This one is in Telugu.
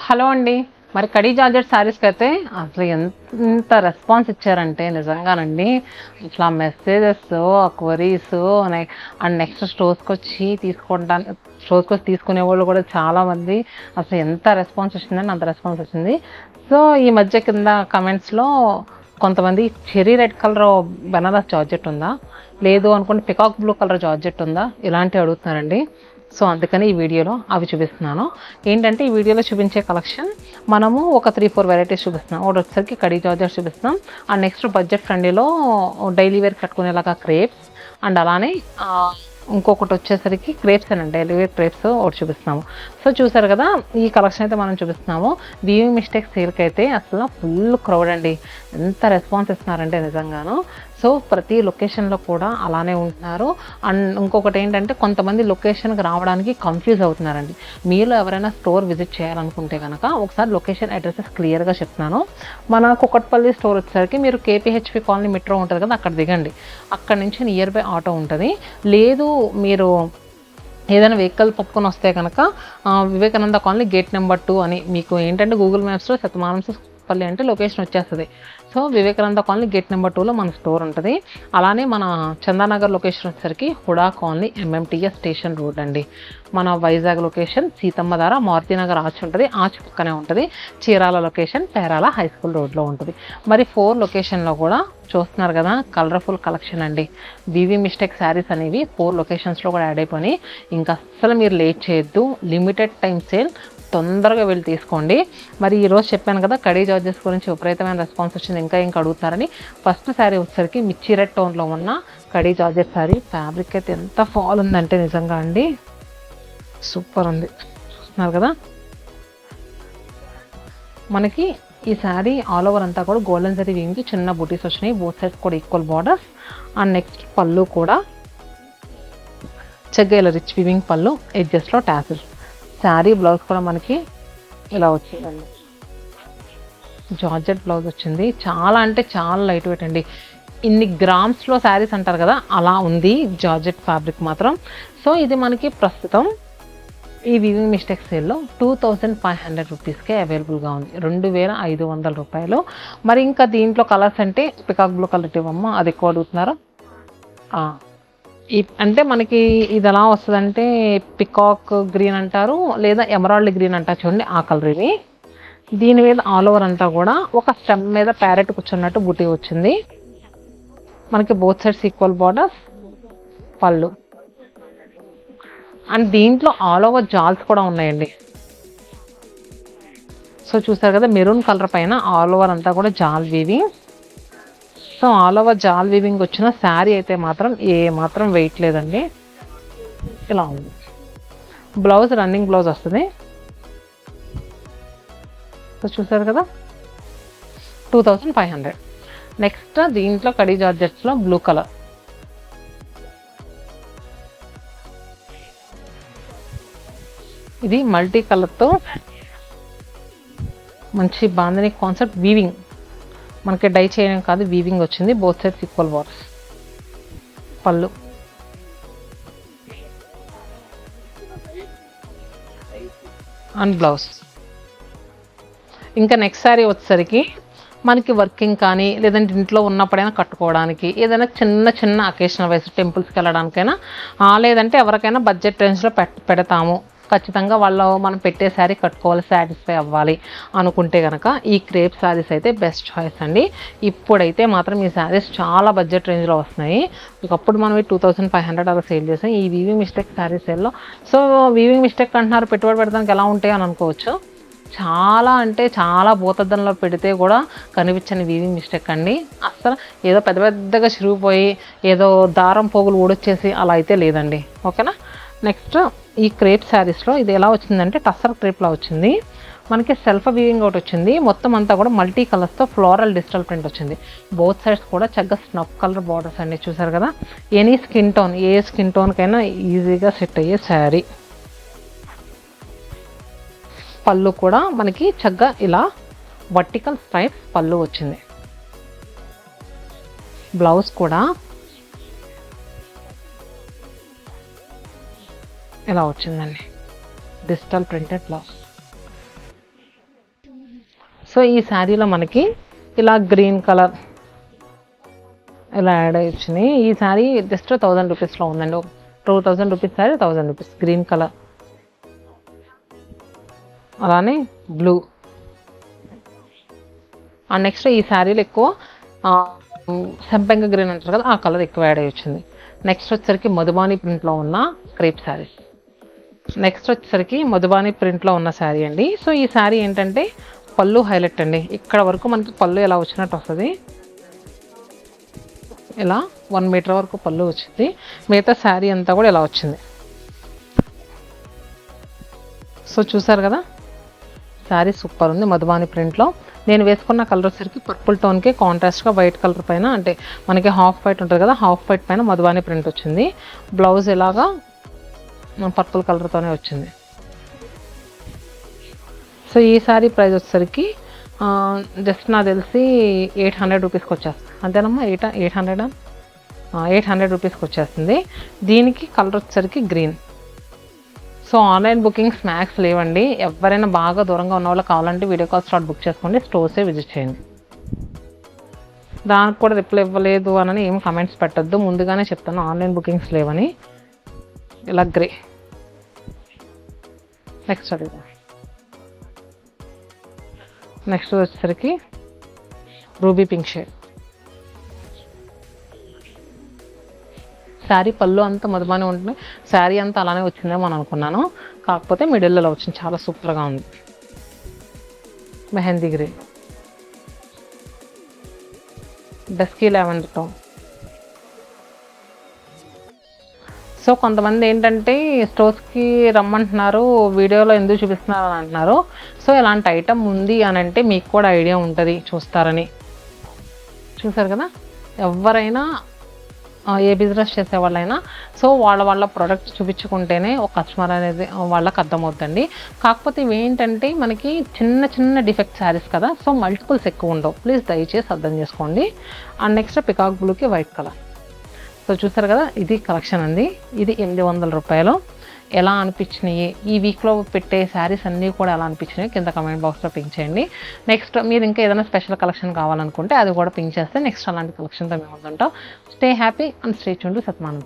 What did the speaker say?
హలో అండి. మరి కడీ జార్జెట్ శారీస్కి అయితే అసలు ఎంత రెస్పాన్స్ ఇచ్చారంటే నిజంగానండి. ఇట్లా మెసేజెస్, క్వరీస్ అండ్ నెక్స్ట్ స్టోర్స్కి వచ్చి తీసుకునే వాళ్ళు కూడా చాలామంది అసలు ఎంత రెస్పాన్స్ వచ్చిందని అంత రెస్పాన్స్ వచ్చింది. సో ఈ మధ్య కింద కమెంట్స్లో కొంతమంది cherry red colour Banaras georgette ఉందా, లేదు అనుకుంటే పికాక్ బ్లూ కలర్ జార్జెట్ ఉందా, ఇలాంటివి అడుగుతున్నారండి. సో అందుకని ఈ వీడియోలో అవి చూపిస్తున్నాను. ఏంటంటే ఈ వీడియోలో చూపించే కలెక్షన్ మనము ఒక 3-4 వెరైటీస్ చూపిస్తున్నాం. ఒకటి వచ్చేసరికి కడీ జార్జెట్ చూపిస్తున్నాం. అండ్ నెక్స్ట్ బడ్జెట్ ఫ్రెండ్లీలో డైలీ వేర్ కట్టుకునేలాగా క్రేప్స్, అండ్ అలానే ఇంకొకటి వచ్చేసరికి క్రేప్స్ అండి, డైలీ వేర్ క్రేప్స్ ఒకటి చూపిస్తున్నాము. సో చూసారు కదా, ఈ కలెక్షన్ అయితే మనం చూపిస్తున్నాము. వీవింగ్ మిస్టేక్ సేల్కి అయితే అసలు ఫుల్ క్రౌడ్ అండి. ఎంత రెస్పాన్స్ ఇస్తున్నారంటే నిజంగాను. సో ప్రతి లొకేషన్లో కూడా అలానే ఉంటున్నారు. అండ్ ఇంకొకటి ఏంటంటే కొంతమంది లొకేషన్కి రావడానికి కన్ఫ్యూజ్ అవుతున్నారండి. మీరు ఎవరైనా స్టోర్ విజిట్ చేయాలనుకుంటే కనుక ఒకసారి లొకేషన్ అడ్రసెస్ క్లియర్గా చెప్తున్నాను. మన కుకట్పల్లి స్టోర్ వచ్చేసరికి మీరు కేపీహెచ్పి కాలనీ మెట్రో ఉంటుంది కదా, అక్కడ దిగండి. అక్కడ నుంచి నియర్ బై ఆటో ఉంటుంది. లేదు మీరు ఏదైనా వెహికల్ పట్టుకొని వస్తే కనుక వివేకానంద కాలనీ గేట్ నెంబర్ 2 అని మీకు ఏంటంటే గూగుల్ మ్యాప్స్లో పల్లి అంటే లొకేషన్ వచ్చేస్తుంది. So Vivekananda colony gate number 2లో మన స్టోర్ ఉంటుంది. అలానే మన చందానగర్ లొకేషన్ వచ్చేసరికి HUDA colony MMTS station road అండి. మన వైజాగ్ లొకేషన్ సీతమ్మధార మారుతినగర్ ఆర్చ్ ఉంటుంది, ఆర్చ్ పక్కనే ఉంటుంది. Chirala location Perala high school రోడ్లో ఉంటుంది. మరి 4 లొకేషన్లో కూడా చూస్తున్నారు కదా, కలర్ఫుల్ కలెక్షన్ అండి. వీవింగ్ మిస్టేక్ శారీస్ అనేవి 4 లొకేషన్స్లో కూడా యాడ్ అయిపోయి ఇంకా అస్సలు మీరు లేట్ చేయొద్దు. లిమిటెడ్ టైం సేల్, తొందరగా వెళ్ళి తీసుకోండి. మరి ఈరోజు చెప్పాను కదా కడీ జార్జెస్ గురించి విపరీతమైన రెస్పాన్స్ వచ్చింది, ఇంకా అడుగుతారని. ఫస్ట్ శారీ వచ్చేసరికి మిర్చి రెడ్ టోన్లో ఉన్న కడీ జార్జెట్ శారీ. ఫ్యాబ్రిక్ అయితే ఎంత ఫాల్ ఉందంటే నిజంగా అండి సూపర్ ఉంది. చూస్తున్నారు కదా, మనకి ఈ శారీ ఆల్ ఓవర్ అంతా కూడా గోల్డెన్ జరీ వీవింగ్ చిన్న బూటీస్ వచ్చినాయి. బోత్ సైడ్స్ కూడా ఈక్వల్ బార్డర్స్. అండ్ నెక్స్ట్ పళ్ళు కూడా చెగ్గైల రిచ్ వీవింగ్ పళ్ళు, ఎడ్జెస్లో టాసిల్స్. శారీ బ్లౌజ్ కూడా మనకి ఇలా వచ్చిందండి, జార్జెట్ బ్లౌజ్ వచ్చింది. చాలా అంటే చాలా లైట్ వెయిట్ అండి. ఇన్ని గ్రామ్స్లో శారీస్ అంటారు కదా, అలా ఉంది జార్జెట్ ఫ్యాబ్రిక్ మాత్రం. సో ఇది మనకి ప్రస్తుతం ఈ వీవింగ్ మిస్టేక్ సేల్లో 2500 రూపీస్కే అవైలబుల్గా ఉంది, 2500 రూపాయలు. మరి ఇంకా దీంట్లో కలర్స్ అంటే పికాక్ బ్లూ కలర్ ఇవ్వమ్మా, అది ఎక్కువ అడుగుతున్నారా? అంటే మనకి ఇది ఎలా వస్తుందంటే పికాక్ గ్రీన్ అంటారు, లేదా ఎమరాల్డ్ గ్రీన్ అంటారు చూడండి, ఆ కలర్ ఇది. దీని మీద ఆల్ ఓవర్ అంతా కూడా ఒక స్టెమ్ మీద ప్యారెట్ కూర్చున్నట్టు బుటీ వచ్చింది. మనకి బోత్ సైడ్స్ ఈక్వల్ బార్డర్స్, పళ్ళు. అండ్ దీంట్లో ఆల్ ఓవర్ జాల్స్ కూడా ఉన్నాయండి. సో చూసారు కదా, మెరూన్ కలర్ పైన ఆల్ ఓవర్ అంతా కూడా జాల్ వీవింగ్. సో ఆల్ ఓవర్ జాల్ వీవింగ్ వచ్చిన శారీ అయితే మాత్రం మాత్రం వెయిట్ లేదండి, ఇలా ఉంది. బ్లౌజ్ రన్నింగ్ బ్లౌజ్ వస్తుంది. సో చూసారు కదా, 2500. నెక్స్ట్ దీంట్లో కడీ జార్జెట్స్లో బ్లూ కలర్. ఇది మల్టీ కలర్తో మంచి బాందని కాన్సెప్ట్ వీవింగ్, మనకి డై చేయడం కాదు, వీవింగ్ వచ్చింది. బోత్ సైడ్స్ ఈక్వల్ బార్డర్స్, పళ్ళు. And blouse. ఇంకా నెక్స్ట్ శారీ వచ్చేసరికి మనకి వర్కింగ్ కానీ లేదంటే ఇంట్లో ఉన్నప్పుడైనా కట్టుకోవడానికి, ఏదైనా చిన్న చిన్న అకేషనల్ వైజ్ టెంపుల్స్కి వెళ్ళడానికైనా, లేదంటే ఎవరికైనా బడ్జెట్ రేంజ్లో పెడతాము, ఖచ్చితంగా మనం పెట్టే శారీ కట్టుకోవాలి, సాటిస్ఫై అవ్వాలి అనుకుంటే కనుక ఈ క్రేప్ శారీస్ అయితే బెస్ట్ చాయిస్ అండి. ఇప్పుడైతే మాత్రం ఈ శారీస్ చాలా బడ్జెట్ రేంజ్లో వస్తున్నాయి. ఒకప్పుడు మనం 2500 అలా సేల్ చేసాం ఈ వీవింగ్ మిస్టేక్ శారీ సేల్లో. సో వీవింగ్ మిస్టేక్ అంటున్నారు, పెట్టుబడి పెడడానికి ఎలా ఉంటాయి అని అనుకోవచ్చు. చాలా అంటే చాలా భూతద్దంలో పెడితే కూడా కనిపించని వీవింగ్ మిస్టేక్ అండి. అసలు ఏదో పెద్ద పెద్దగా చిరిగిపోయి ఏదో దారం పోగులు ఊడొచ్చేసి అలా అయితే లేదండి. ఓకేనా. నెక్స్ట్ ఈ క్రేప్ శారీస్లో ఇది ఎలా వచ్చిందంటే టస్సర్ క్రేప్లా వచ్చింది. మనకి సెల్ఫ్ వీవింగ్ ఒకటి వచ్చింది. మొత్తం అంతా కూడా మల్టీ కలర్స్తో ఫ్లోరల్ డిజిటల్ ప్రింట్ వచ్చింది. బోత్ సైడ్స్ కూడా చక్కగా స్నఫ్ కలర్ బార్డర్స్ అండి. చూసారు కదా, ఎనీ స్కిన్ టోన్, ఏ స్కిన్ టోన్కైనా ఈజీగా సెట్ అయ్యే శారీ. పళ్ళు కూడా మనకి చక్కగా ఇలా వర్టికల్ స్ట్రైప్స్ పళ్ళు వచ్చింది. బ్లౌజ్ కూడా ఇలా వచ్చిందండి, డిజిటల్ ప్రింటెడ్ బ్లౌజ్. సో ఈ శారీలో మనకి ఇలా గ్రీన్ కలర్ ఇలా యాడ్ అయ్యి వచ్చినాయి. ఈ శారీ జస్ట్ 1000 రూపీస్లో ఉందండి. 2000 rupees sari, 1000 rupees green colour. అలానే బ్లూ. అండ్ నెక్స్ట్ ఈ శారీలో ఎక్కువ సంపెంగ గ్రీన్ అంటారు కదా, ఆ కలర్ ఎక్కువ యాడ్ అయ్యి వచ్చింది. నెక్స్ట్ వచ్చేసరికి మధుబాని ప్రింట్లో ఉన్న క్రేప్ శారీ. నెక్స్ట్ వచ్చేసరికి మధుబాని ప్రింట్లో ఉన్న శారీ అండి. సో ఈ శారీ ఏంటంటే పళ్ళు హైలైట్ అండి. ఇక్కడ వరకు మనకి పళ్ళు ఎలా వచ్చినట్టు వస్తుంది, ఇలా 1 మీటర్ వరకు పళ్ళు వచ్చింది. మిగతా శారీ అంతా కూడా ఇలా వచ్చింది. సో చూసారు కదా, శారీ సూపర్ ఉంది మధుబాని ప్రింట్లో. నేను వేసుకున్న కలర్ వచ్చేసరికి పర్పుల్ టోన్కి కాంట్రాస్ట్గా వైట్ కలర్ పైన, అంటే మనకి హాఫ్ వైట్ ఉంటుంది కదా, హాఫ్ వైట్ పైన మధుబాని ప్రింట్ వచ్చింది. బ్లౌజ్ ఇలాగా పర్పుల్ కలర్తోనే వచ్చింది. సో ఈ శారీ ప్రైస్ వచ్చేసరికి జస్ట్ నాకు తెలిసి 800 రూపీస్కి వచ్చేస్తుంది. అంతేనమ్మా, 800 రూపీస్కి వచ్చేస్తుంది. దీనికి కలర్ వచ్చేసరికి green. So online bookings max లేవండి. ఎవరైనా బాగా దూరంగా ఉన్న వాళ్ళు కావాలంటే వీడియో కాల్ స్లాట్ బుక్ చేసుకోండి, స్టోర్సే విజిట్ చేయండి. దానికి కూడా రిప్లై ఇవ్వలేదు అని ఏం కమెంట్స్ పెట్టద్దు, ముందుగానే చెప్తాను ఆన్లైన్ బుకింగ్స్ లేవని. ఇలా గ్రే. నెక్స్ట్ అడిగా, నెక్స్ట్ వచ్చేసరికి రూబీ పింక్ షేడ్. శారీ పళ్ళు అంతా మధుబానే ఉంటుంది, శారీ అంతా అలానే వచ్చిందేమో అని అనుకున్నాను, కాకపోతే మిడిల్లో వచ్చింది. చాలా సూపర్గా ఉంది. Mehndi grey, dusky lavender tone. So కొంతమంది ఏంటంటే స్టోర్స్కి రమ్మంటున్నారు, వీడియోలో ఎందుకు చూపిస్తున్నారు అని అంటున్నారు. సో ఇలాంటి ఐటమ్ ఉంది అని అంటే మీకు కూడా ఐడియా ఉంటుంది, చూస్తారని. చూసారు కదా, ఎవరైనా ఏ బిజినెస్ చేసే వాళ్ళైనా సో వాళ్ళ ప్రోడక్ట్ చూపించుకుంటేనే ఒక కస్టమర్ అనేది వాళ్ళకి అర్థమవుతుంది. కాకపోతే ఇవి ఏంటంటే మనకి చిన్న చిన్న డిఫెక్ట్ శారీస్ కదా, సో మల్టిపుల్స్ ఎక్కువ ఉండవు. ప్లీజ్ దయచేసి అర్థం చేసుకోండి. అండ్ నెక్స్ట్ పికాక్ బ్లూకి వైట్ కలర్. సో చూసారు కదా, ఇది కలెక్షన్ అండి. ఇది 800 రూపాయలు. ఎలా అనిపించినాయి, ఈ వీక్లో పెట్టే శారీస్ అన్నీ కూడా ఎలా అనిపించినాయి కింద కమెంట్ బాక్స్లో పింక్ చేయండి. నెక్స్ట్ మీరు ఇంకా ఏదైనా స్పెషల్ కలెక్షన్ కావాలనుకుంటే అది కూడా పింక్ చేస్తే నెక్స్ట్ అలాంటి కలెక్షన్తో మేము ఉంటాం. Stay happy and stay tuned to సత్మానంద్.